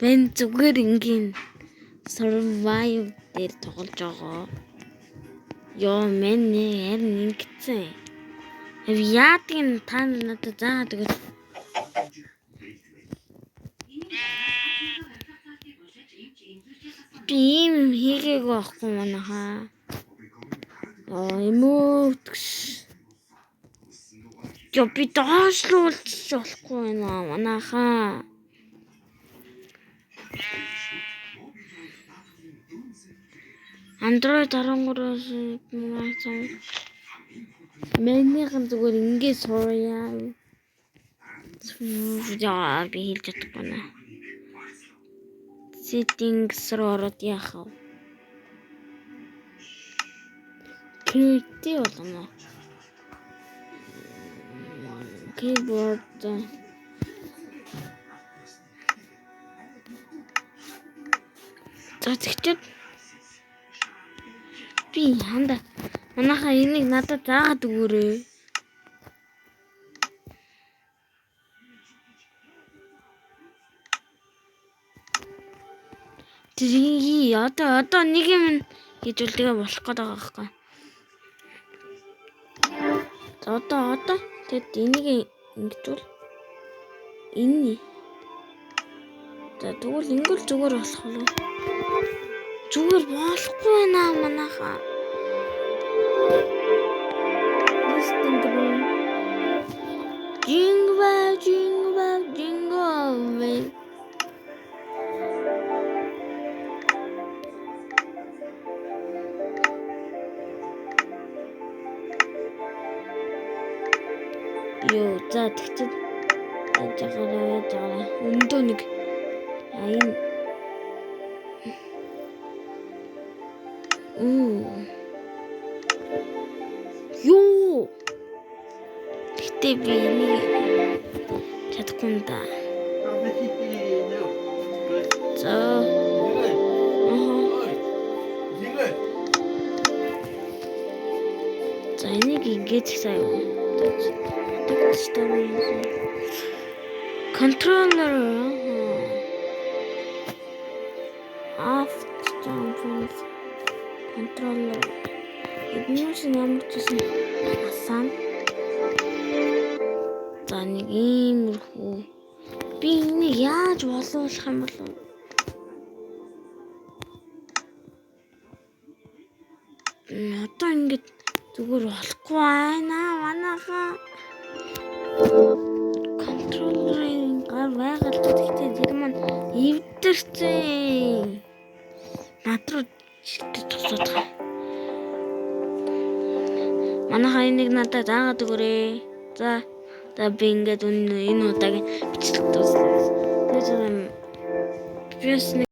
Ben зүгээр ингийн survive дээр тоглож байгаа. Йоо мен харин ингэсэн. Яадгийн та надад заагаад өгөөч. Би юм хийгээг байхгүй манайхаа. Эмоотгш. Yo би доошлуулж болохгүй байна манайхаа. Android 13-аас муусан. Менийхэн зүгээр ингэ сурьяа. Яа би хэлж чадахгүй наа. Settings руу ороод яах вэ? Create болно. Keyboard зочд би ханда манайхаа энийг надад заагаад өгөөрэй. Тэрий одоо нэг юм гэж үлдэгээ болох гээд байгаа байхгүй. Одоо тэгэд энийг ингэжүүл энэ. За тэгвэл ингэл зүгээр болох уу? Зүгээр болохгүй байна манайхаа. Jingle. Йоо за тэгчихэд жагараа өндөө нэг аян ёо тэгтээ би чадахгүй юм да. За за энийг ингэж сайн controller off controller эднээс ямар ч юм асан за нэг иймэрхүү би энийг яаж боловсруулах юм бол одоо ингэж зүгээр болохгүй байна манайхаа контроллерын гар байгаль гэхдээ тэр маань эвдэрсэн над руу тусаад байгаа. Манайхаа энийг надад заагаад өгөөрэй. За би ингээд энэ удаагийн бичлэг дуслаа. Тэгээд